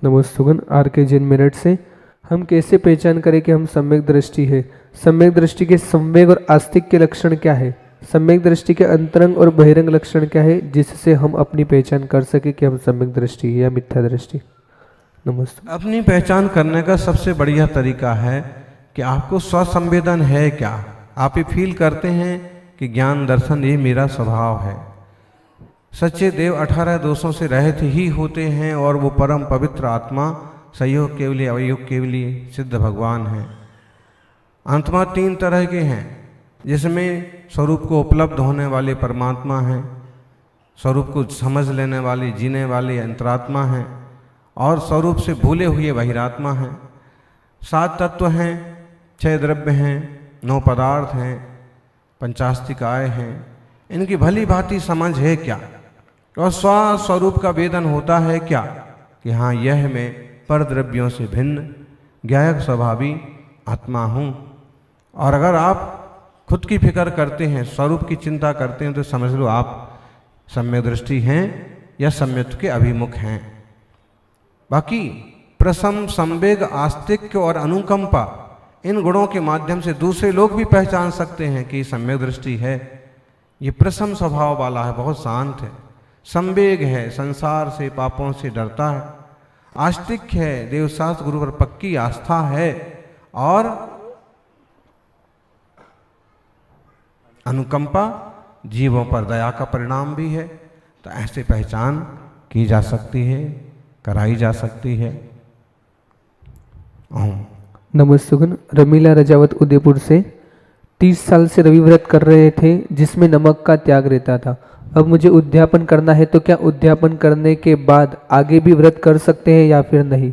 नमस्तुगन are के जैन मेरठ से। हम कैसे पहचान करें कि हम सम्यक दृष्टि है? सम्यक दृष्टि के संवेग और आस्तिक के लक्षण क्या है? सम्यक दृष्टि के अंतरंग और बहिरंग लक्षण क्या है, जिससे हम अपनी पहचान कर सके कि हम सम्यक दृष्टि है या मिथ्या दृष्टि? नमस्ते। अपनी पहचान करने का सबसे बढ़िया तरीका है कि आपको स्वसंवेदन है क्या। आप ये फील करते हैं कि ज्ञान दर्शन ये मेरा स्वभाव है। सच्चे देव 18 दोषों से रहित ही होते हैं और वो परम पवित्र आत्मा संयोग केवली अवयोग केवली सिद्ध भगवान हैं। आत्मा 3 तरह के हैं, जिसमें स्वरूप को उपलब्ध होने वाले परमात्मा हैं, स्वरूप को समझ लेने वाली जीने वाली अंतरात्मा हैं और स्वरूप से भूले हुए बहिरात्मा हैं। 7 तत्व हैं, 6 द्रव्य हैं, 9 पदार्थ हैं, 85 काय हैं। इनकी भली भांति समझ है क्या और स्वस्वरूप का वेदन होता है क्या कि हाँ, यह मैं पर द्रव्यों से भिन्न ज्ञायक स्वभावी आत्मा हूँ। और अगर आप खुद की फिक्र करते हैं, स्वरूप की चिंता करते हैं, तो समझ लो आप सम्यक दृष्टि हैं या सम्यक के अभिमुख हैं। बाकी प्रसम, संवेग, आस्तिक्य और अनुकंपा, इन गुणों के माध्यम से दूसरे लोग भी पहचान सकते हैं कि सम्यक दृष्टि है। ये प्रसम स्वभाव वाला है, बहुत शांत है। संवेग है, संसार से पापों से डरता है। आस्तिक्य है, देवशास्त्र गुरु पर पक्की आस्था है। और अनुकंपा जीवों पर दया का परिणाम भी है। तो ऐसे पहचान की जा सकती है, कराई जा सकती है। ओम नमस्तुगन रमीला रजावत उदयपुर से। 30 साल से रवि व्रत कर रहे थे, जिसमें नमक का त्याग रहता था। अब मुझे उद्यापन करना है, तो क्या उद्यापन करने के बाद आगे भी व्रत कर सकते हैं या फिर नहीं?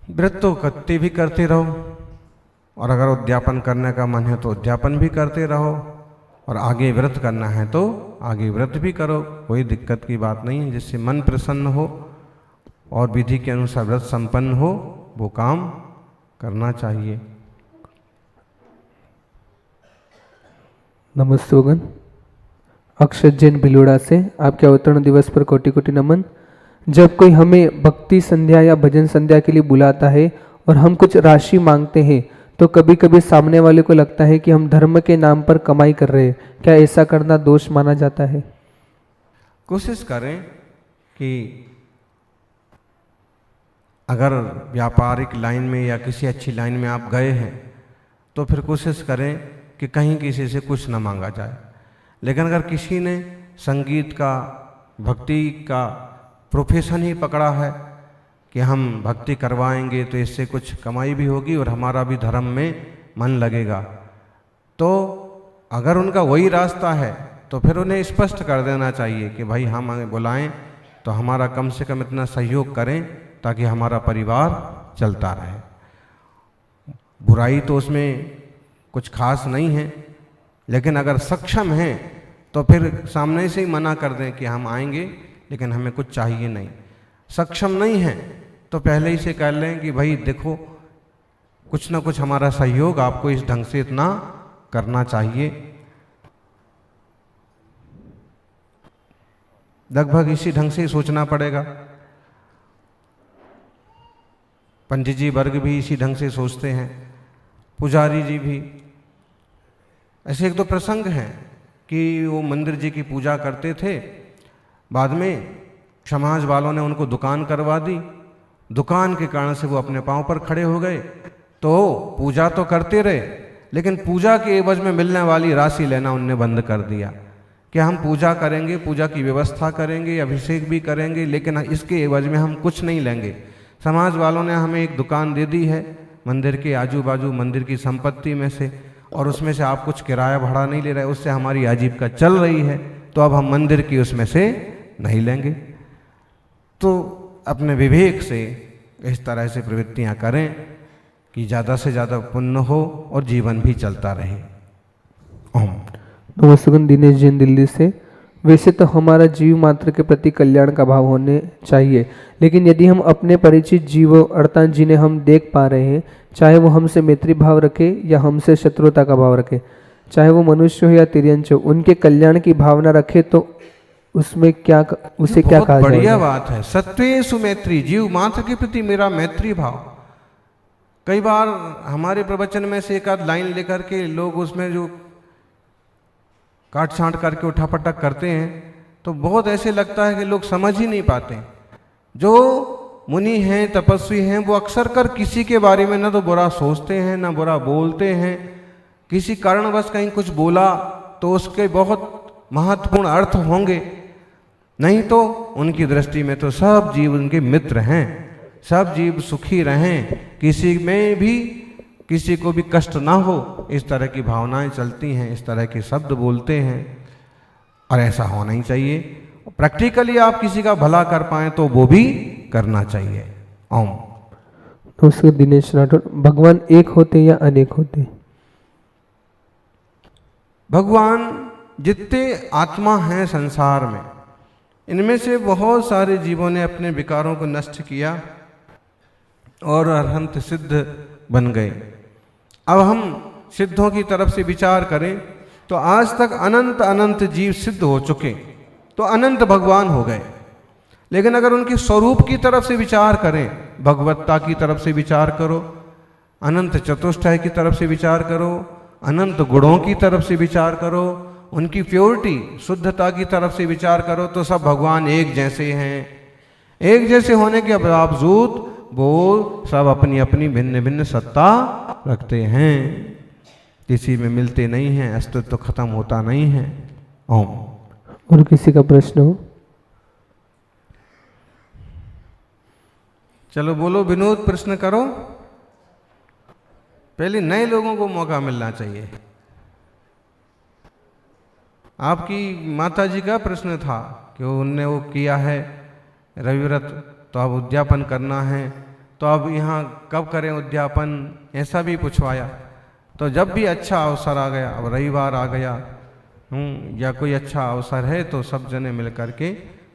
व्रत तो कत्ती भी करते रहो, और अगर उद्यापन करने का मन है तो उद्यापन भी करते रहो, और आगे व्रत करना है तो आगे व्रत भी करो। कोई दिक्कत की बात नहीं है। जिससे मन प्रसन्न हो और विधि के अनुसार व्रत संपन्न हो, वो काम करना चाहिए। नमस्तुगन अक्षत जैन भिलोड़ा से। आपके अवतरण दिवस पर कोटि कोटि नमन। जब कोई हमें भक्ति संध्या या भजन संध्या के लिए बुलाता है और हम कुछ राशि मांगते हैं, तो कभी कभी सामने वाले को लगता है कि हम धर्म के नाम पर कमाई कर रहे हैं। क्या ऐसा करना दोष माना जाता है? कोशिश करें कि अगर व्यापारिक लाइन में या किसी अच्छी लाइन में आप गए हैं, तो फिर कोशिश करें कि कहीं किसी से कुछ ना मांगा जाए। लेकिन अगर किसी ने संगीत का, भक्ति का प्रोफेशन ही पकड़ा है कि हम भक्ति करवाएंगे तो इससे कुछ कमाई भी होगी और हमारा भी धर्म में मन लगेगा, तो अगर उनका वही रास्ता है तो फिर उन्हें स्पष्ट कर देना चाहिए कि भाई हम हमें बुलाएं तो हमारा कम से कम इतना सहयोग करें ताकि हमारा परिवार चलता रहे। बुराई तो उसमें कुछ खास नहीं है, लेकिन अगर सक्षम हैं तो फिर सामने से ही मना कर दें कि हम आएंगे लेकिन हमें कुछ चाहिए नहीं। सक्षम नहीं है तो पहले ही से कह लें कि भाई देखो, कुछ ना कुछ हमारा सहयोग आपको इस ढंग से इतना करना चाहिए। लगभग इसी ढंग से ही सोचना पड़ेगा। पंडित जी वर्ग भी इसी ढंग से सोचते हैं, पुजारी जी भी। ऐसे एक दो प्रसंग हैं कि वो मंदिर जी की पूजा करते थे, बाद में समाज वालों ने उनको दुकान करवा दी। दुकान के कारण से वो अपने पांव पर खड़े हो गए। तो पूजा तो करते रहे, लेकिन पूजा के एवज में मिलने वाली राशि लेना उनने बंद कर दिया कि हम पूजा करेंगे, पूजा की व्यवस्था करेंगे, अभिषेक भी करेंगे, लेकिन इसके एवज में हम कुछ नहीं लेंगे। समाज वालों ने हमें एक दुकान दे दी है मंदिर के आजू बाजू, मंदिर की संपत्ति में से, और उसमें से आप कुछ किराया भाड़ा नहीं ले रहे, उससे हमारी आजीविका चल रही है, तो अब हम मंदिर की उसमें से नहीं लेंगे। तो अपने विवेक से इस तरह से प्रवृत्तियां करें कि ज़्यादा से ज़्यादा पुण्य हो और जीवन भी चलता रहे। ओम नमस्ते। दिनेश जैन दिल्ली से। वैसे तो हमारा जीव मात्र के प्रति कल्याण का भाव होने चाहिए, लेकिन यदि हम अपने परिचित जीवों अर्थात जिन्हें हम देख पा रहे हैं, चाहे वो हमसे मैत्री भाव रखे या हमसे शत्रुता का भाव रखे, चाहे वो मनुष्य हो या तिर्यंच हो, उनके कल्याण की भावना रखे, तो उसमें क्या उसे क्या बहुत कहा बढ़िया जाएगा? बात है। सत्वेषु मैत्री, जीव मात्र के प्रति मेरा मैत्री भाव। कई बार हमारे प्रवचन में से एक आध लाइन लेकर के लोग उसमें जो काट छांट करके उठापटक करते हैं तो बहुत ऐसे लगता है कि लोग समझ ही नहीं पाते। जो मुनि हैं, तपस्वी हैं, वो अक्सर कर किसी के बारे में ना तो बुरा सोचते हैं ना बुरा बोलते हैं। किसी कारणवश कहीं कुछ बोला तो उसके बहुत महत्वपूर्ण अर्थ होंगे, नहीं तो उनकी दृष्टि में तो सब जीव उनके मित्र हैं। सब जीव सुखी रहें, किसी में भी किसी को भी कष्ट ना हो, इस तरह की भावनाएं चलती हैं, इस तरह के शब्द बोलते हैं और ऐसा होना ही चाहिए। प्रैक्टिकली आप किसी का भला कर पाएं तो वो भी करना चाहिए। ओम। नमस्कार दिनेश राठौर, भगवान एक होते या अनेक होते? भगवान जितने आत्मा हैं संसार में, इनमें से बहुत सारे जीवों ने अपने विकारों को नष्ट किया और अरहंत सिद्ध बन गए। अब हम सिद्धों की तरफ से विचार करें तो आज तक अनंत अनंत जीव सिद्ध हो चुके, तो अनंत भगवान हो गए। लेकिन अगर उनके स्वरूप की तरफ से विचार करें, भगवत्ता की तरफ से विचार करो, अनंत चतुष्टय की तरफ से विचार करो, अनंत गुणों की तरफ से विचार करो, उनकी प्योरिटी शुद्धता की तरफ से विचार करो, तो सब भगवान एक जैसे हैं। एक जैसे होने के बावजूद वो सब अपनी अपनी भिन्न भिन्न सत्ता रखते हैं, किसी में मिलते नहीं हैं, अस्तित्व तो खत्म होता नहीं है। ओम। और किसी का प्रश्न हो? चलो बोलो विनोद, प्रश्न करो। पहले नए लोगों को मौका मिलना चाहिए। आपकी माता जी का प्रश्न था कि उनने वो किया है रविव्रत, तो अब उद्यापन करना है, तो अब यहाँ कब करें उद्यापन, ऐसा भी पूछवाया। तो जब भी अच्छा अवसर आ गया, अब रविवार आ गया या कोई अच्छा अवसर है तो सब जने मिल करके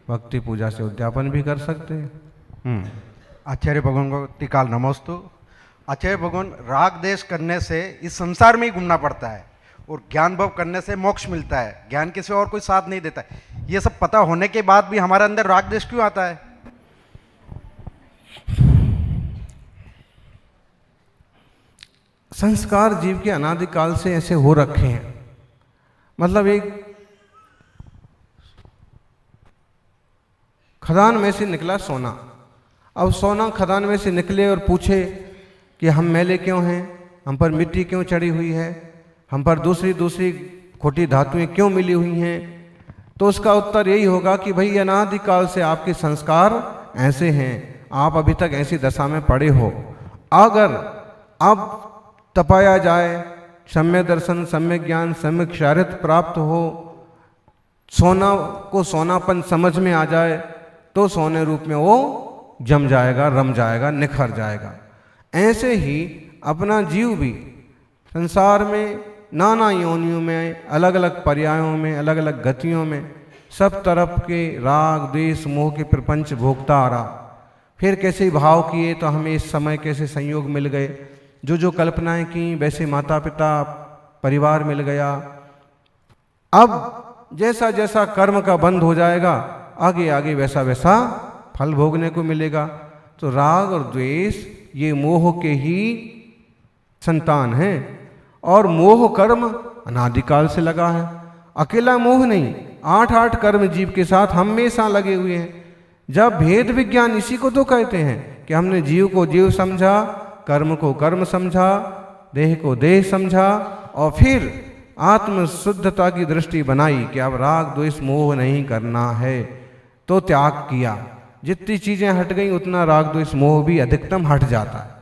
भक्ति पूजा से उद्यापन भी कर सकते हैं। आचार्य भगवान को तिकाल नमोस्तु। आचार्य भगवान, राग देश करने से इस संसार में ही घूमना पड़ता है और ज्ञान भव करने से मोक्ष मिलता है, ज्ञान के सिवा और कोई साथ नहीं देता है। ये सब पता होने के बाद भी हमारे अंदर राग देश क्यों आता है? संस्कार जीव के अनादिकाल से ऐसे हो रखे हैं। मतलब एक खदान में से निकला सोना, अब सोना खदान में से निकले और पूछे कि हम मैले क्यों हैं, हम पर मिट्टी क्यों चढ़ी हुई है, हम पर दूसरी दूसरी खोटी धातुएं क्यों मिली हुई हैं, तो उसका उत्तर यही होगा कि भाई अनादिकाल से आपके संस्कार ऐसे हैं, आप अभी तक ऐसी दशा में पड़े हो। अगर अब तपाया जाए, सम्य दर्शन, सम्य ज्ञान, सम्य क्षारित प्राप्त हो, सोना को सोनापन समझ में आ जाए, तो सोने रूप में वो जम जाएगा, रम जाएगा, निखर जाएगा। ऐसे ही अपना जीव भी संसार में नाना योनियों में, अलग अलग पर्यायों में, अलग अलग गतियों में, सब तरफ के राग द्वेष मोह के प्रपंच भोगता आ रहा। फिर कैसे भाव किए तो हमें इस समय कैसे संयोग मिल गए, जो जो कल्पनाएं की वैसे माता पिता परिवार मिल गया। अब जैसा जैसा कर्म का बंध हो जाएगा, आगे आगे वैसा वैसा फल भोगने को मिलेगा। तो राग और द्वेष ये मोह के ही संतान हैं, और मोह कर्म अनादिकाल से लगा है। अकेला मोह नहीं, 8 कर्म जीव के साथ हमेशा लगे हुए हैं। जब भेद विज्ञान इसी को तो कहते हैं कि हमने जीव को जीव समझा, कर्म को कर्म समझा, देह को देह समझा, और फिर आत्म शुद्धता की दृष्टि बनाई कि अब राग द्वेष मोह नहीं करना है, तो त्याग किया। जितनी चीजें हट गई उतना राग द्वेष मोह भी अधिकतम हट जाता है,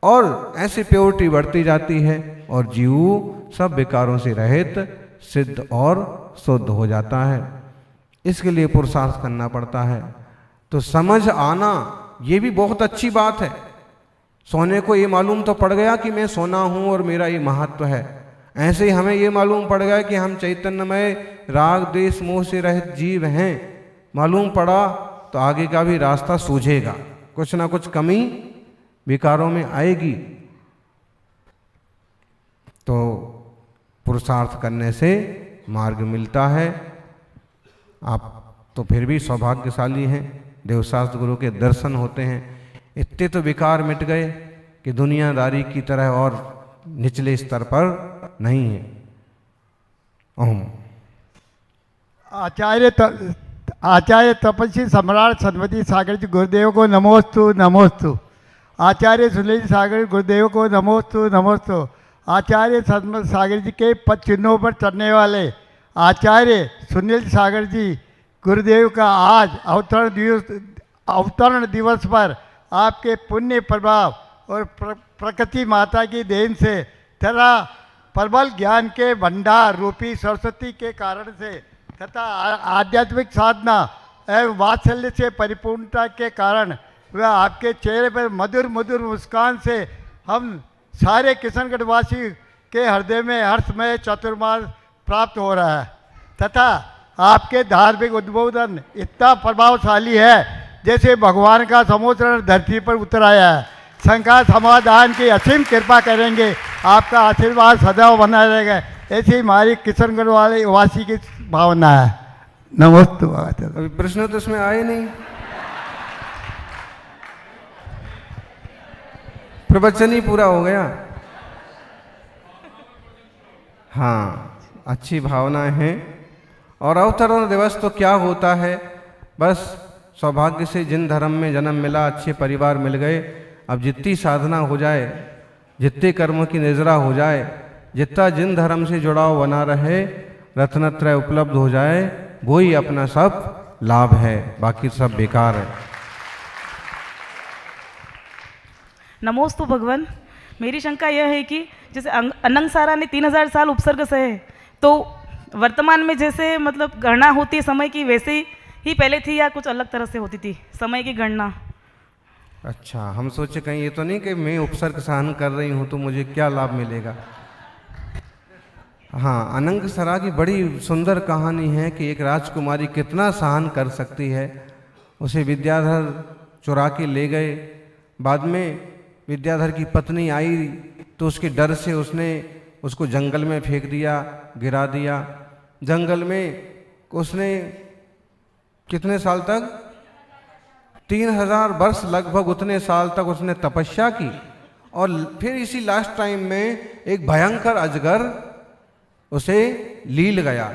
और ऐसे प्योरिटी बढ़ती जाती है, और जीव सब विकारों से रहित, सिद्ध और शुद्ध हो जाता है। इसके लिए पुरुषार्थ करना पड़ता है। तो समझ आना ये भी बहुत अच्छी बात है। सोने को ये मालूम तो पड़ गया कि मैं सोना हूँ और मेरा ये महत्व है। ऐसे ही हमें ये मालूम पड़ गया कि हम चैतन्यमय राग द्वेष मोह से रहित जीव हैं। मालूम पड़ा तो आगे का भी रास्ता सूझेगा, कुछ ना कुछ कमी विकारों में आएगी। तो पुरुषार्थ करने से मार्ग मिलता है। आप तो फिर भी सौभाग्यशाली हैं, देवशास्त्र गुरु के दर्शन होते हैं। इतने तो विकार मिट गए कि दुनियादारी की तरह और निचले स्तर पर नहीं है। ओम। आचार्य तपस्वी सम्राट सन्मति सागर जी गुरुदेव को नमोस्तु नमोस्तु। आचार्य सुनील सागर गुरुदेव को नमोस्तु नमोस्तु। आचार्य सन्मत सागर जी के पद चिन्हों पर चढ़ने वाले आचार्य सुनील सागर जी गुरुदेव का आज अवतरण दिवस पर आपके पुण्य प्रभाव और प्रकृति माता की देन से तथा प्रबल ज्ञान के भंडार रूपी सरस्वती के कारण से तथा आध्यात्मिक साधना एवं वात्सल्य से परिपूर्णता के कारण वह आपके चेहरे पर मधुर मधुर मुस्कान से हम सारे किशनगढ़ वासी के हृदय में हर्षमय चतुर्मास प्राप्त हो रहा है तथा आपके धार्मिक उद्बोधन इतना प्रभावशाली है जैसे भगवान का समोत्रण धरती पर उतर आया है। शंका समाधान की असीम कृपा करेंगे, आपका आशीर्वाद सदैव बना रहेगा, ऐसी हमारी किशनगढ़ वाले वासी की भावना है। नमस्ते। अभी प्रश्न तो इसमें आए नहीं, प्रवचन ही पूरा हो गया। हाँ, अच्छी भावनाएं हैं। और अवतरण दिवस तो क्या होता है, बस सौभाग्य से जिन धर्म में जन्म मिला, अच्छे परिवार मिल गए, अब जितनी साधना हो जाए, जितने कर्मों की निजरा हो जाए, जितना जिन धर्म से जुड़ाव बना रहे, रत्नत्रय उपलब्ध हो जाए, वो ही अपना सब लाभ है, बाकी सब बेकार है। नमोस्तु भगवान। मेरी शंका यह है कि जैसे अनंग सारा ने 3000 साल उपसर्ग सहे, तो वर्तमान में जैसे मतलब गणना होती है समय की, वैसे ही पहले थी या कुछ अलग तरह से होती थी समय की गणना? अच्छा, हम सोचे कहीं ये तो नहीं कि मैं उपसर्ग सहन कर रही हूँ तो मुझे क्या लाभ मिलेगा। हाँ, अनंग सरा की बड़ी सुंदर कहानी है कि एक राजकुमारी कितना सहन कर सकती है। उसे विद्याधर चुरा के ले गए, बाद में विद्याधर की पत्नी आई तो उसके डर से उसने उसको जंगल में फेंक दिया, गिरा दिया। जंगल में उसने कितने साल तक, 3000 वर्ष लगभग, उतने साल तक उसने तपस्या की। और फिर इसी लास्ट टाइम में एक भयंकर अजगर उसे लील गया।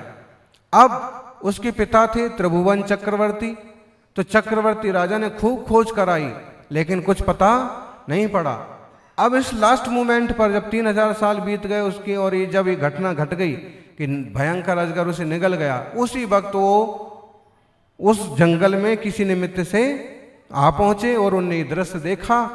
अब उसके पिता थे त्रिभुवन चक्रवर्ती, तो चक्रवर्ती राजा ने खूब खोज कराई लेकिन कुछ पता नहीं पड़ा। अब इस लास्ट मोमेंट पर जब 3000 साल बीत गए उसके, और ये जब ये घटना घट गई कि भयंकर अजगर उसे निगल गया, उसी वक्त वो उस जंगल में किसी निमित्त से आ पहुंचे और उन्हें दृश्य देखा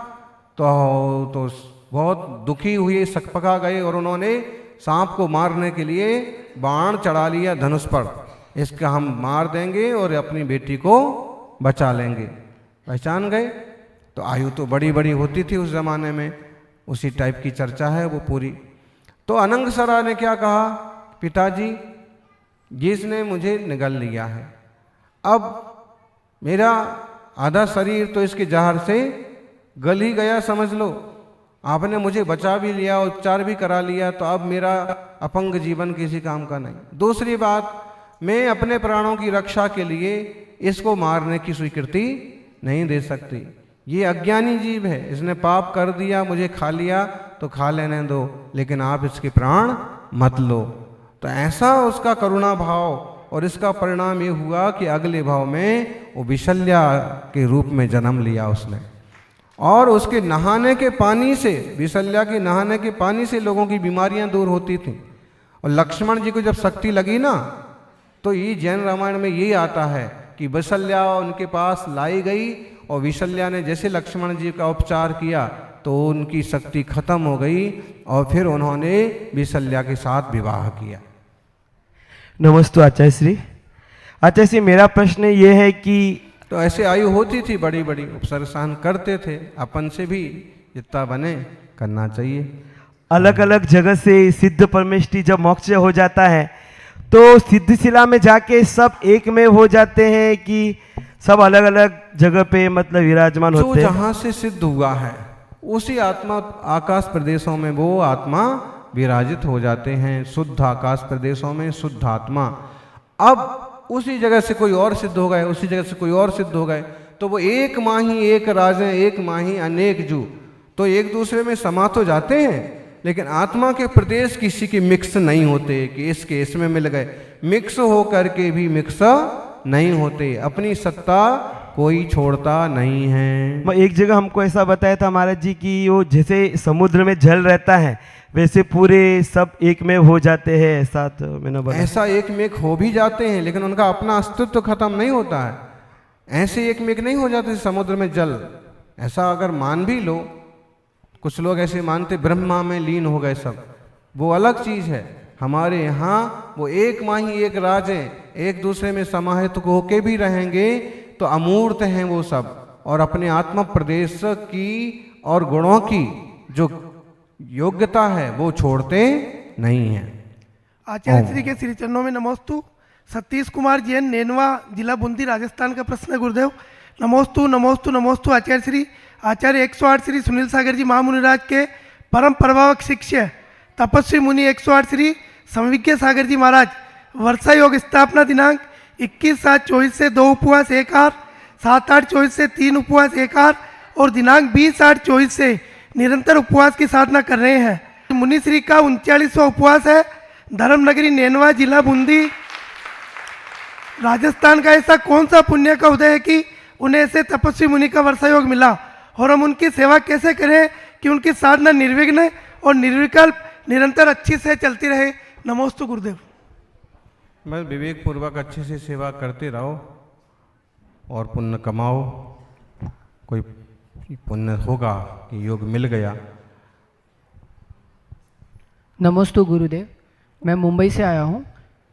तो बहुत दुखी हुए, सकपका गए और उन्होंने सांप को मारने के लिए बाण चढ़ा लिया धनुष पर, इसका हम मार देंगे और अपनी बेटी को बचा लेंगे। पहचान गए। तो आयु तो बड़ी बड़ी होती थी उस जमाने में, उसी टाइप की चर्चा है वो पूरी। तो अनंगसरा ने क्या कहा, पिताजी जिसने मुझे निगल लिया है, अब मेरा आधा शरीर तो इसके जहर से गल ही गया समझ लो। आपने मुझे बचा भी लिया, उपचार भी करा लिया, तो अब मेरा अपंग जीवन किसी काम का नहीं। दूसरी बात, मैं अपने प्राणों की रक्षा के लिए इसको मारने की स्वीकृति नहीं दे सकती। ये अज्ञानी जीव है, इसने पाप कर दिया, मुझे खा लिया तो खा लेने दो, लेकिन आप इसके प्राण मत लो। तो ऐसा उसका करुणा भाव, और इसका परिणाम ये हुआ कि अगले भाव में वो विशल्या के रूप में जन्म लिया उसने। और उसके नहाने के पानी से, विशल्या के नहाने के पानी से लोगों की बीमारियां दूर होती थी। और लक्ष्मण जी को जब शक्ति लगी ना, तो ये जैन रामायण में ये आता है कि विशल्या उनके पास लाई गई और विशल्या ने जैसे लक्ष्मण जी का उपचार किया तो उनकी शक्ति खत्म हो गई और फिर उन्होंने विशल्या के साथ विवाह किया। नमस्ते आचार्य श्री। आचार्य श्री, मेरा प्रश्न ये है कि तो ऐसे आयु होती थी बड़ी बड़ी, उपसर्ग सहन करते थे। अपन से भी जितना बने करना चाहिए। अलग अलग जगह से सिद्ध परमेष्टि जब मोक्ष हो जाता है तो सिद्धशिला में जाके सब एक में हो जाते हैं कि सब अलग अलग जगह पे मतलब विराजमान जो होते हैं? जहाँ से सिद्ध हुआ है उसी आत्मा आकाश प्रदेशों में वो आत्मा विराजित हो जाते हैं। शुद्ध आकाश प्रदेशों में शुद्ध आत्मा। अब उसी जगह से कोई और सिद्ध हो गए, उसी जगह से कोई और सिद्ध हो गए, तो वो एक माही एक राजे एक माही अनेक जू, तो एक दूसरे में समा तो जाते हैं, लेकिन आत्मा के प्रदेश किसी के मिक्स नहीं होते कि इसके इसमें मिल गए, मिक्स हो करके भी मिक्स नहीं होते, अपनी सत्ता कोई छोड़ता नहीं है। मैं एक जगह हमको ऐसा बताया था महाराज जी कि वो जैसे समुद्र में जल रहता है वैसे पूरे सब एक में हो जाते हैं, ऐसा तो मैंने बताया। ऐसा एक में हो भी जाते हैं, लेकिन उनका अपना अस्तित्व खत्म नहीं होता है, ऐसे एक में नहीं हो जाते समुद्र में जल। ऐसा अगर मान भी लो, कुछ लोग ऐसे मानते ब्रह्मा में लीन हो गए सब, वो अलग चीज है। हमारे यहाँ वो एक माही एक राज है, एक दूसरे में समाहित होके भी रहेंगे तो अमूर्त हैं वो सब, और अपने आत्मा प्रदेश की और गुणों की जो योग्यता है वो छोड़ते नहीं हैं। आचार्य श्री के श्री चरणों में नमोस्तु। सतीश कुमार जैन, नेनवा, जिला बूंदी, राजस्थान का प्रश्न है गुरुदेव। नमोस्तु नमोस्तु नमोस्तु आचार्य श्री। आचार्य 108 श्री सुनील सागर जी महामुनिराज के परम प्रभावक शिष्य तपस्वी मुनि 108 श्री संविज्ञ सागर जी महाराज, वर्षा योग स्थापना दिनांक 21/7/24 से 2 उपवास 1 आहार, 7/8/24 से 3 उपवास 1 आहार और दिनांक 20/8/24 से निरंतर उपवास की साधना कर रहे हैं। मुनिश्री का 39वां उपवास है। धर्मनगरी नेनवा, जिला बूंदी, राजस्थान का ऐसा कौन सा पुण्य का उदय है कि उन्हें ऐसे तपस्वी मुनि का वर्षा योग मिला, और हम उनकी सेवा कैसे करें कि उनकी साधना निर्विघ्न और निर्विकल्प निरंतर अच्छी से चलती रहे। नमोस्तु गुरुदेव। बस विवेक पूर्वक अच्छे से सेवा करते रहो और पुण्य कमाओ, कोई पुण्य होगा कि योग मिल गया। नमस्ते गुरुदेव, मैं मुंबई से आया हूँ।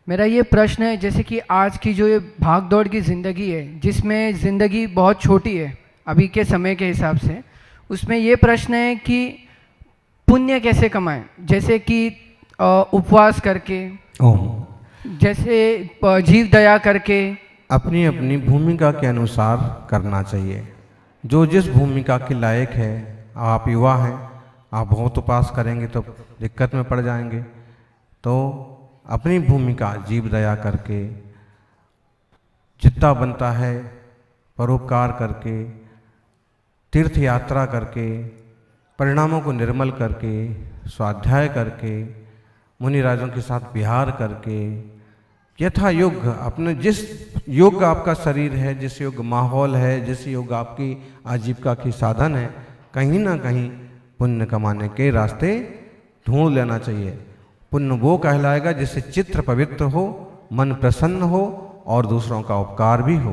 मेरा ये प्रश्न है, जैसे कि आज की जो ये भाग दौड़ की ज़िंदगी है, जिसमें ज़िंदगी बहुत छोटी है अभी के समय के हिसाब से, उसमें ये प्रश्न है कि पुण्य कैसे कमाएं, जैसे कि उपवास करके, जैसे जीव दया करके। अपनी अपनी भूमिका के अनुसार करना चाहिए, जो जिस भूमिका के लायक है। आप युवा हैं, आप बहुत उपास करेंगे तो दिक्कत में पड़ जाएंगे, तो अपनी भूमिका जीव दया करके, जितना बनता है परोपकार करके, तीर्थ यात्रा करके, परिणामों को निर्मल करके, स्वाध्याय करके, मुनिराजों के साथ विहार करके, यथा योग्य अपने जिस योग्य आपका शरीर है, जिस योग्य माहौल है, जिस योग्य आपकी आजीविका की साधन है, कहीं ना कहीं पुण्य कमाने के रास्ते ढूंढ लेना चाहिए। पुण्य वो कहलाएगा जिससे चित्त पवित्र हो, मन प्रसन्न हो और दूसरों का उपकार भी हो।